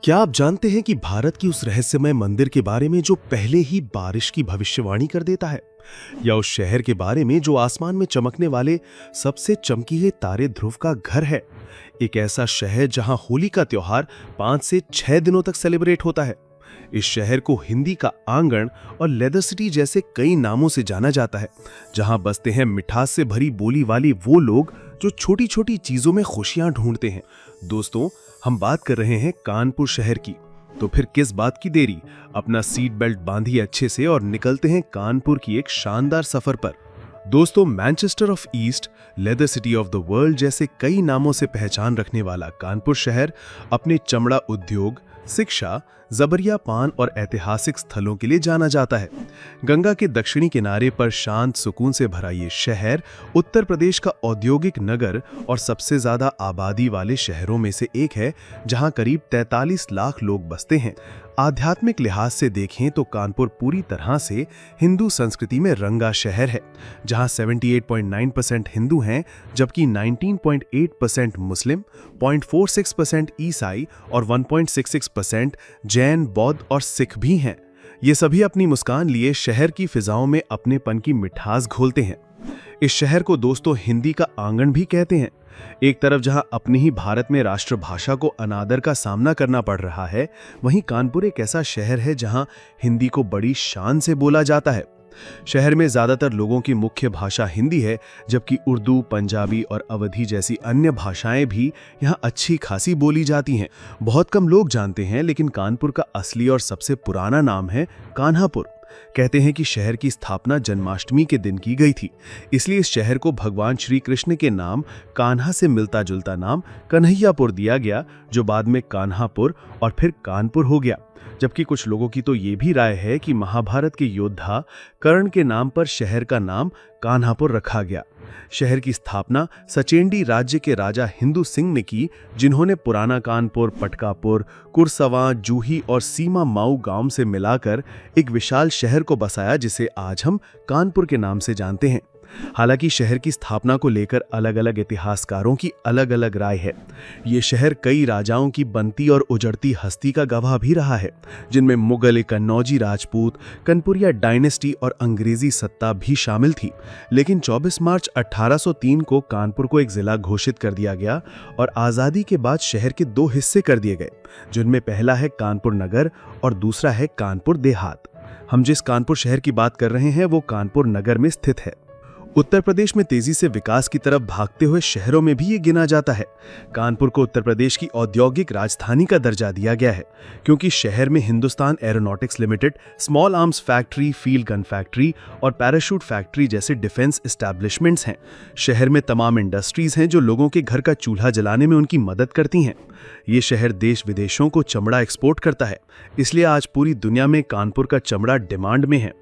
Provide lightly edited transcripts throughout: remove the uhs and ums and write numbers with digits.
क्या आप जानते हैं कि भारत की उस रहस्यमय मंदिर के बारे में जो पहले ही बारिश की भविष्यवाणी कर देता है, या उस शहर के बारे में जो आसमान में चमकने वाले सबसे चमकीले तारे ध्रुव का घर है। एक ऐसा शहर जहां होली का त्योहार 5 से 6 दिनों तक सेलिब्रेट होता है। इस शहर को हिंदी का आंगन और लेदर सिटी जैसे कई नामों से जाना जाता है, जहां बसते हैं मिठास से भरी बोली वाली वो लोग जो छोटी छोटी चीजों में खुशियां ढूंढते हैं। दोस्तों, हम बात कर रहे हैं कानपुर शहर की। तो फिर किस बात की देरी, अपना सीट बेल्ट बांधिए अच्छे से और निकलते हैं कानपुर की एक शानदार सफर पर। दोस्तों, Manchester of east, leather city of the world जैसे कई नामों से पहचान रखने वाला कानपुर शहर अपने चमड़ा उद्योग, शिक्षा, जबरिया पान और ऐतिहासिक स्थलों के लिए जाना जाता है। गंगा के दक्षिणी किनारे पर शांत सुकून से भरा ये शहर उत्तर प्रदेश का औद्योगिक नगर और सबसे ज्यादा आबादी वाले शहरों में से एक है, जहां करीब 43 लाख लोग बसते हैं। आध्यात्मिक लिहाज से देखें तो कानपुर पूरी तरह से हिंदू संस्कृति में रंगा शहर है, जहां 78.9% हिंदू हैं, जबकि 19.8% मुस्लिम, 0.46% ईसाई और 1.66% जैन, बौद्ध और सिख भी हैं। ये सभी अपनी मुस्कान लिए शहर की फिजाओं में अपनेपन की मिठास घोलते हैं। इस शहर को दोस्तों हिंदी का आंगन भी कहते हैं। एक तरफ जहां अपनी ही भारत में राष्ट्रभाषा को अनादर का सामना करना पड़ रहा है, वहीं कानपुर एक ऐसा शहर है जहां हिंदी को बड़ी शान से बोला जाता है। शहर में ज्यादातर लोगों की मुख्य भाषा हिंदी है, जबकि उर्दू, पंजाबी और अवधी जैसी अन्य भाषाएं भी यहाँ अच्छी खासी बोली जाती हैं। बहुत कम लोग जानते हैं, लेकिन कानपुर का असली और सबसे पुराना नाम है कान्हापुर। कहते हैं कि शहर की स्थापना जन्माष्टमी के दिन की गई थी, इसलिए इस शहर को भगवान श्री कृष्ण के नाम कान्हा से मिलता जुलता नाम कन्हैयापुर दिया गया, जो बाद में कान्हापुर और फिर कानपुर हो गया। जबकि कुछ लोगों की तो ये भी राय है कि महाभारत के योद्धा कर्ण के नाम पर शहर का नाम कान्हापुर रखा गया। शहर की स्थापना सचेंडी राज्य के राजा हिंदू सिंह ने की, जिन्होंने पुराना कानपुर, पटकापुर, कुरसवां, जूही और सीमा माऊ गांव से मिलाकर एक विशाल शहर को बसाया, जिसे आज हम कानपुर के नाम से जानते हैं। हालांकि शहर की स्थापना को लेकर अलग अलग इतिहासकारों की अलग अलग राय है। ये शहर कई राजाओं की बनती और उजड़ती हस्ती का गवाह भी रहा है, जिनमें मुगल, कन्नौजी राजपूत, कनपुरिया डायनेस्टी और अंग्रेजी सत्ता भी शामिल थी। लेकिन 24 मार्च 1803 को कानपुर को एक जिला घोषित कर दिया गया और आज़ादी के बाद शहर के 2 हिस्से कर दिए गए, जिनमें पहला है कानपुर नगर और दूसरा है कानपुर देहात। हम जिस कानपुर शहर की बात कर रहे हैं वो कानपुर नगर में स्थित है। उत्तर प्रदेश में तेजी से विकास की तरफ भागते हुए शहरों में भी ये गिना जाता है। कानपुर को उत्तर प्रदेश की औद्योगिक राजधानी का दर्जा दिया गया है, क्योंकि शहर में Hindustan aeronautics limited, small arms factory, field gun factory और पैराशूट फैक्ट्री जैसे डिफेंस एस्टैब्लिशमेंट्स हैं। शहर में तमाम इंडस्ट्रीज हैं जो लोगों के घर का चूल्हा जलाने में उनकी मदद करती हैं। ये शहर देश विदेशों को चमड़ा एक्सपोर्ट करता है, इसलिए आज पूरी दुनिया में कानपुर का चमड़ा डिमांड में है।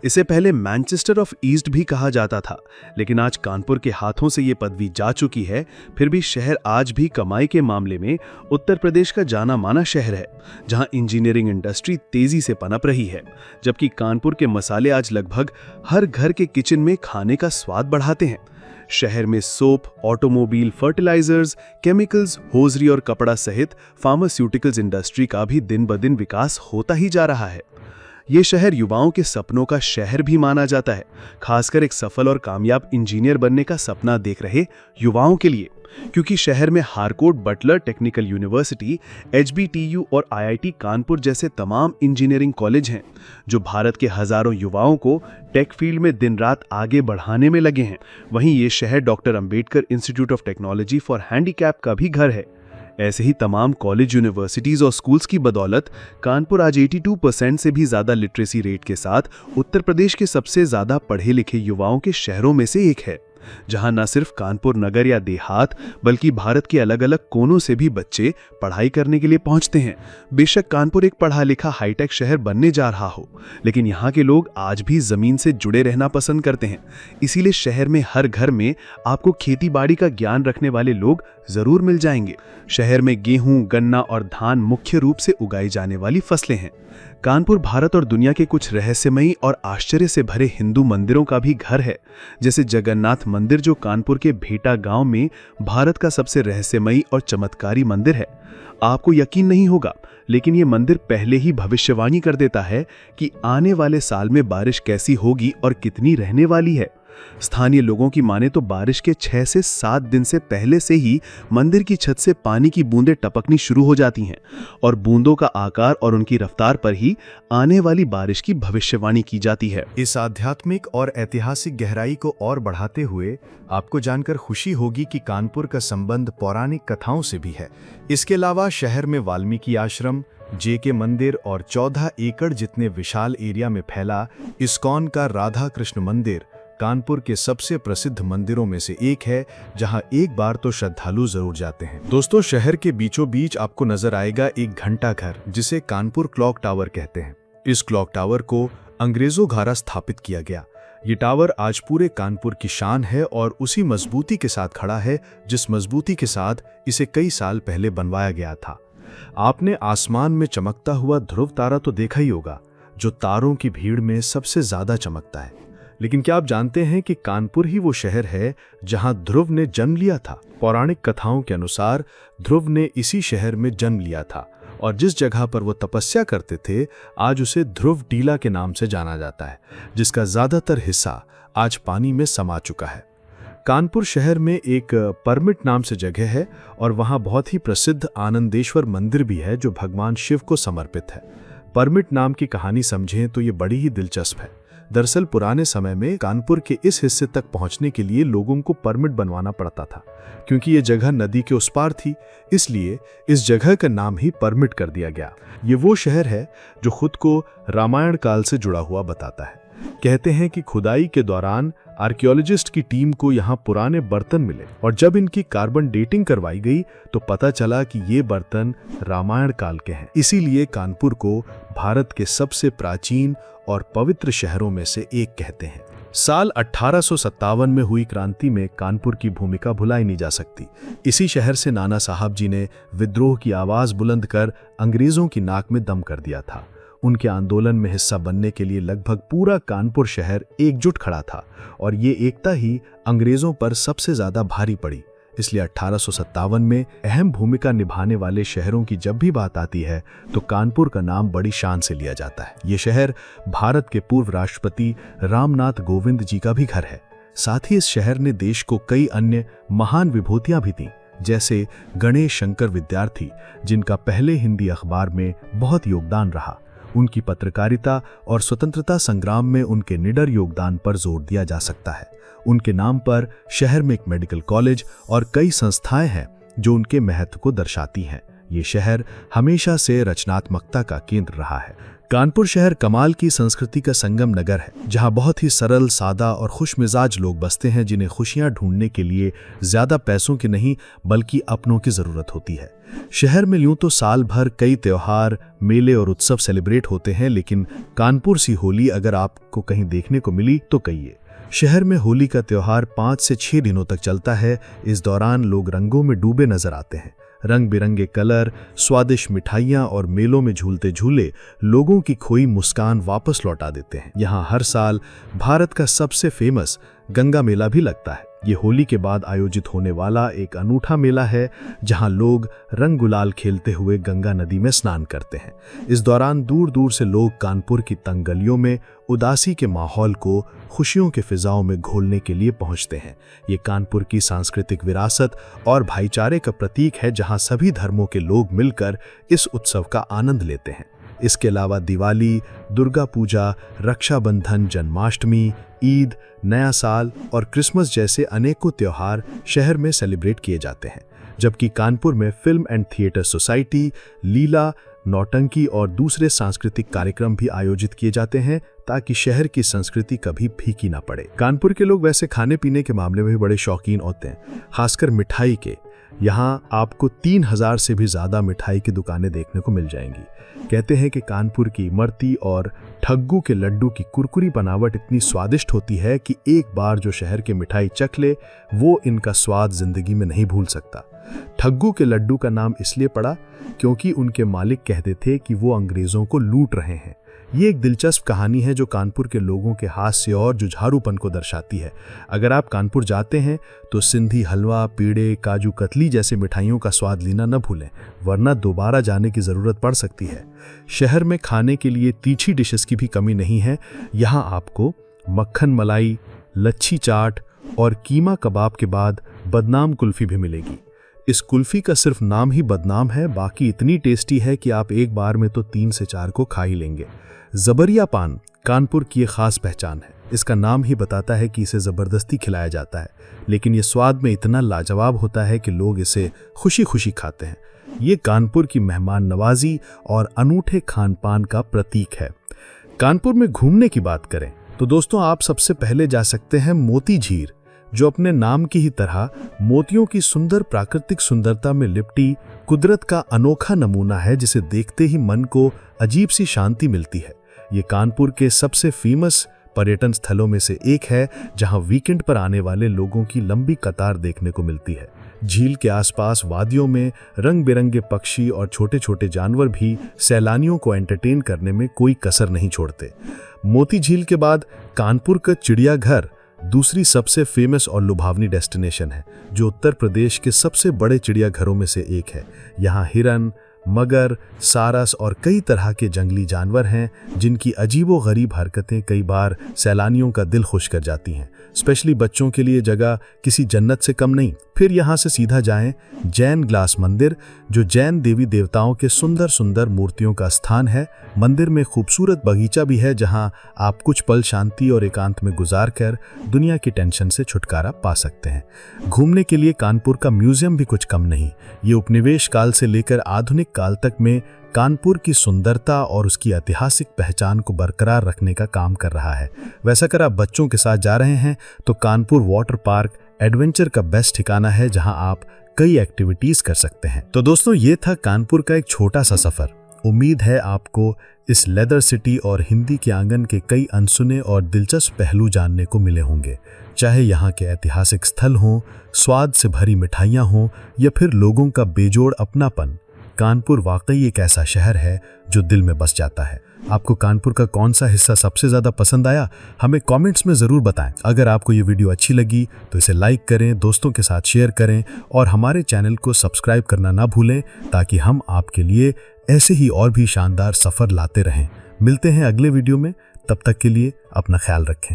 इसे पहले मैनचेस्टर ऑफ ईस्ट भी कहा जाता था, लेकिन आज कानपुर के हाथों से ये पदवी जा चुकी है। फिर भी शहर आज भी कमाई के मामले में उत्तर प्रदेश का जाना माना शहर है, जहां इंजीनियरिंग इंडस्ट्री तेजी से पनप रही है। जबकि कानपुर के मसाले आज लगभग हर घर के किचन में खाने का स्वाद बढ़ाते हैं। शहर में soap, automobile, fertilizers, chemicals, hosiery और कपड़ा सहित फार्मास्यूटिकल्स इंडस्ट्री का भी दिन ब दिन विकास होता ही जा रहा है। ये शहर युवाओं के सपनों का शहर भी माना जाता है, खासकर एक सफल और कामयाब इंजीनियर बनने का सपना देख रहे युवाओं के लिए, क्योंकि शहर में Harcourt Butler technical university, HBTU और IIT कानपुर जैसे तमाम इंजीनियरिंग कॉलेज हैं, जो भारत के हजारों युवाओं को टेक फील्ड में दिन रात आगे बढ़ाने में लगे हैं। वहीं ये शहर doctor Ambedkar institute of technology for handicap का भी घर है। ऐसे ही तमाम कॉलेज, यूनिवर्सिटीज और स्कूल्स की बदौलत कानपुर आज 82% से भी ज्यादा लिटरेसी रेट के साथ उत्तर प्रदेश के सबसे ज्यादा पढ़े लिखे युवाओं के शहरों में से एक है, जहां न सिर्फ कानपुर नगर या देहात, बल्कि भारत के अलग अलग कोनों से भी बच्चे पढ़ाई करने के लिए पहुंचते हैं। बेशक कानपुर एक पढ़ा लिखा हाईटेक शहर बनने जा रहा हो, लेकिन यहाँ के लोग आज भी जमीन से जुड़े रहना पसंद करते हैं। इसीलिए शहर में हर घर में आपको खेती बाड़ी का ज्ञान रखने वाले लोग जरूर मिल जाएंगे। शहर में गेहूं, गन्ना और धान मुख्य रूप से उगाई जाने वाली फसलें हैं। कानपुर भारत और दुनिया के कुछ रहस्यमयी और आश्चर्य से भरे हिंदू मंदिरों का भी घर है, जैसे जगन्नाथ मंदिर जो कानपुर के भेटा गांव में भारत का सबसे रहस्यमयी और चमत्कारी मंदिर है। आपको यकीन नहीं होगा, लेकिन ये मंदिर पहले ही भविष्यवाणी कर देता है कि आने वाले साल में बारिश कैसी होगी और कितनी रहने वाली है। स्थानीय लोगों की माने तो बारिश के 6 से 7 दिन से पहले से ही मंदिर की छत से पानी की बूंदें टपकनी शुरू हो जाती हैं और बूंदों का आकार और उनकी रफ्तार पर ही आने वाली बारिश की भविष्यवाणी की जाती है। इस आध्यात्मिक और ऐतिहासिक गहराई को और बढ़ाते हुए आपको जानकर खुशी होगी कि कानपुर का संबंध पौराणिक कथाओं से भी है। इसके अलावा शहर में वाल्मीकि आश्रम, जेके मंदिर और 14 एकड़ जितने विशाल एरिया में फैला इस्कॉन का राधा कृष्ण मंदिर कानपुर के सबसे प्रसिद्ध मंदिरों में से एक है, जहां एक बार तो श्रद्धालु जरूर जाते हैं। दोस्तों, शहर के बीचों बीच आपको नजर आएगा एक घंटा घर, जिसे कानपुर क्लॉक टावर कहते हैं। इस क्लॉक टावर को अंग्रेजों द्वारा स्थापित किया गया। ये टावर आज पूरे कानपुर की शान है और उसी मजबूती के साथ खड़ा है जिस मजबूती के साथ इसे कई साल पहले बनवाया गया था। आपने आसमान में चमकता हुआ ध्रुव तारा तो देखा ही होगा, जो तारों की भीड़ में सबसे ज्यादा चमकता है। लेकिन क्या आप जानते हैं कि कानपुर ही वो शहर है जहां ध्रुव ने जन्म लिया था? पौराणिक कथाओं के अनुसार ध्रुव ने इसी शहर में जन्म लिया था और जिस जगह पर वो तपस्या करते थे आज उसे ध्रुव टीला के नाम से जाना जाता है, जिसका ज्यादातर हिस्सा आज पानी में समा चुका है। कानपुर शहर में एक परमिट नाम से जगह है और वहां बहुत ही प्रसिद्ध आनंदेश्वर मंदिर भी है जो भगवान शिव को समर्पित है। परमिट नाम की कहानी समझें तो ये बड़ी ही दिलचस्प है। दरअसल पुराने समय में कानपुर के इस हिस्से तक पहुंचने के लिए लोगों को परमिट बनवाना पड़ता था, क्योंकि ये जगह नदी के उस पार थी, इसलिए इस जगह का नाम ही परमिट कर दिया गया। ये वो शहर है जो खुद को रामायण काल से जुड़ा हुआ बताता है। कहते हैं कि खुदाई के दौरान आर्कियोलॉजिस्ट की टीम को यहाँ पुराने बर्तन मिले और जब इनकी कार्बन डेटिंग करवाई गई तो पता चला कि ये बर्तन रामायण काल के हैं। इसीलिए कानपुर को भारत के सबसे प्राचीन और पवित्र शहरों में से एक कहते हैं। साल 1857 में हुई क्रांति में कानपुर की भूमिका भुलाई नहीं जा सकती। इसी शहर से नाना साहब जी ने विद्रोह की आवाज बुलंद कर अंग्रेजों की नाक में दम कर दिया था। उनके आंदोलन में हिस्सा बनने के लिए लगभग पूरा कानपुर शहर एकजुट खड़ा था और ये एकता ही अंग्रेजों पर सबसे ज्यादा भारी पड़ी। इसलिए 1857 में अहम भूमिका निभाने वाले शहरों की जब भी बात आती है तो कानपुर का नाम बड़ी शान से लिया जाता है। ये शहर भारत के पूर्व राष्ट्रपति रामनाथ कोविंद जी का भी घर है। साथ ही इस शहर ने देश को कई अन्य महान विभूतियां भी दी, जैसे गणेश शंकर विद्यार्थी, जिनका पहले हिंदी अखबार में बहुत योगदान रहा। उनकी पत्रकारिता और स्वतंत्रता संग्राम में उनके निडर योगदान पर जोर दिया जा सकता है। उनके नाम पर शहर में एक मेडिकल कॉलेज और कई संस्थाएं हैं जो उनके महत्व को दर्शाती हैं। ये शहर हमेशा से रचनात्मकता का केंद्र रहा है। कानपुर शहर कमाल की संस्कृति का संगम नगर है, जहां बहुत ही सरल, सादा और खुशमिजाज लोग बसते हैं, जिन्हें खुशियां ढूंढने के लिए ज्यादा पैसों की नहीं बल्कि अपनों की जरूरत होती है। शहर में यूं तो साल भर कई त्योहार, मेले और उत्सव सेलिब्रेट होते हैं, लेकिन कानपुर सी होली अगर आपको कहीं देखने को मिली तो कहिए। शहर में होली का त्योहार 5 से 6 दिनों तक चलता है। इस दौरान लोग रंगों में डूबे नजर आते हैं। रंग बिरंगे कलर, स्वादिष्ट मिठाइयाँ और मेलों में झूलते झूले लोगों की खोई मुस्कान वापस लौटा देते हैं। यहाँ हर साल भारत का सबसे फेमस गंगा मेला भी लगता है। ये होली के बाद आयोजित होने वाला एक अनूठा मेला है, जहां लोग रंग गुलाल खेलते हुए गंगा नदी में स्नान करते हैं। इस दौरान दूर दूर से लोग कानपुर की तंग गलियों में उदासी के माहौल को खुशियों के फिजाओं में घोलने के लिए पहुंचते हैं। ये कानपुर की सांस्कृतिक विरासत और भाईचारे का प्रतीक है, जहां सभी धर्मों के लोग मिलकर इस उत्सव का आनंद लेते हैं। इसके अलावा दिवाली, दुर्गा पूजा, रक्षाबंधन, जन्माष्टमी, ईद, नया साल और क्रिसमस जैसे अनेकों त्योहार शहर में सेलिब्रेट किए जाते हैं। जबकि कानपुर में फिल्म एंड थिएटर सोसाइटी, लीला, नौटंकी और दूसरे सांस्कृतिक कार्यक्रम भी आयोजित किए जाते हैं, ताकि शहर की संस्कृति कभी फीकी ना पड़े। कानपुर के लोग वैसे खाने पीने के मामले में भी बड़े शौकीन होते हैं, खासकर मिठाई के। यहाँ आपको 3000 से भी ज़्यादा मिठाई की दुकानें देखने को मिल जाएंगी। कहते हैं कि कानपुर की इमरती और ठग्गू के लड्डू की कुरकुरी बनावट इतनी स्वादिष्ट होती है कि एक बार जो शहर के मिठाई चख ले वो इनका स्वाद जिंदगी में नहीं भूल सकता। ठग्गू के लड्डू का नाम इसलिए पड़ा क्योंकि उनके मालिक कहते थे कि वो अंग्रेज़ों को लूट रहे हैं। ये एक दिलचस्प कहानी है जो कानपुर के लोगों के हास्य और जुझारूपन को दर्शाती है। अगर आप कानपुर जाते हैं तो सिंधी हलवा, पेड़े, काजू कतली जैसे मिठाइयों का स्वाद लेना न भूलें, वरना दोबारा जाने की ज़रूरत पड़ सकती है। शहर में खाने के लिए तीखी डिशेस की भी कमी नहीं है। यहाँ आपको मक्खन मलाई, लच्छी चाट और कीमा कबाब के बाद बदनाम कुल्फ़ी भी मिलेगी। इस कुल्फ़ी का सिर्फ नाम ही बदनाम है, बाकी इतनी टेस्टी है कि आप एक बार में तो 3 से 4 को खा ही लेंगे। ज़बरिया पान कानपुर की एक ख़ास पहचान है। इसका नाम ही बताता है कि इसे ज़बरदस्ती खिलाया जाता है, लेकिन ये स्वाद में इतना लाजवाब होता है कि लोग इसे खुशी खुशी खाते हैं। ये कानपुर की मेहमान नवाजी और अनूठे खान पान का प्रतीक है। कानपुर में घूमने की बात करें तो दोस्तों, आप सबसे पहले जा सकते हैं मोती झील, जो अपने नाम की ही तरह मोतियों की सुंदर प्राकृतिक सुंदरता में लिपटी कुदरत का अनोखा नमूना है, जिसे देखते ही मन को अजीब सी शांति मिलती है। ये कानपुर के सबसे फेमस पर्यटन स्थलों में से एक है, जहां वीकेंड पर आने वाले लोगों की लंबी कतार देखने को मिलती है। झील के आसपास वादियों में रंग बिरंगे पक्षी और छोटे छोटे जानवर भी सैलानियों को एंटरटेन करने में कोई कसर नहीं छोड़ते। मोती झील के बाद कानपुर का चिड़ियाघर दूसरी सबसे फेमस और लुभावनी डेस्टिनेशन है, जो उत्तर प्रदेश के सबसे बड़े चिड़ियाघरों में से एक है। यहाँ हिरन, मगर, सारस और कई तरह के जंगली जानवर हैं, जिनकी अजीबो-गरीब हरकतें कई बार सैलानियों का दिल खुश कर जाती हैं। स्पेशली बच्चों के लिए जगह किसी जन्नत से कम नहीं। फिर यहाँ से सीधा जाएं जैन ग्लास मंदिर, जो जैन देवी देवताओं के सुंदर सुंदर मूर्तियों का स्थान है। मंदिर में खूबसूरत बगीचा भी है, जहाँ आप कुछ पल शांति और एकांत में गुजार कर दुनिया की टेंशन से छुटकारा पा सकते हैं। घूमने के लिए कानपुर का म्यूजियम भी कुछ कम नहीं। ये उपनिवेश काल से लेकर आधुनिक काल तक में कानपुर की सुंदरता और उसकी ऐतिहासिक पहचान को बरकरार रखने का काम कर रहा है। वैसा अगर आप बच्चों के साथ जा रहे हैं तो कानपुर वाटर पार्क एडवेंचर का बेस्ट ठिकाना है, जहां आप कई एक्टिविटीज कर सकते हैं। तो दोस्तों, ये था कानपुर का एक छोटा सा सफर। उम्मीद है आपको इस लेदर सिटी और हिंदी के आंगन के कई अनसुने और दिलचस्प पहलू जानने को मिले होंगे। चाहे यहाँ के ऐतिहासिक स्थल हों, स्वाद से भरी मिठाइयाँ हों, या फिर लोगों का बेजोड़ अपनापन, कानपुर वाकई एक ऐसा शहर है जो दिल में बस जाता है। आपको कानपुर का कौन सा हिस्सा सबसे ज़्यादा पसंद आया, हमें कमेंट्स में ज़रूर बताएं। अगर आपको ये वीडियो अच्छी लगी तो इसे लाइक करें, दोस्तों के साथ शेयर करें और हमारे चैनल को सब्सक्राइब करना ना भूलें, ताकि हम आपके लिए ऐसे ही और भी शानदार सफ़र लाते रहें। मिलते हैं अगले वीडियो में, तब तक के लिए अपना ख्याल रखें।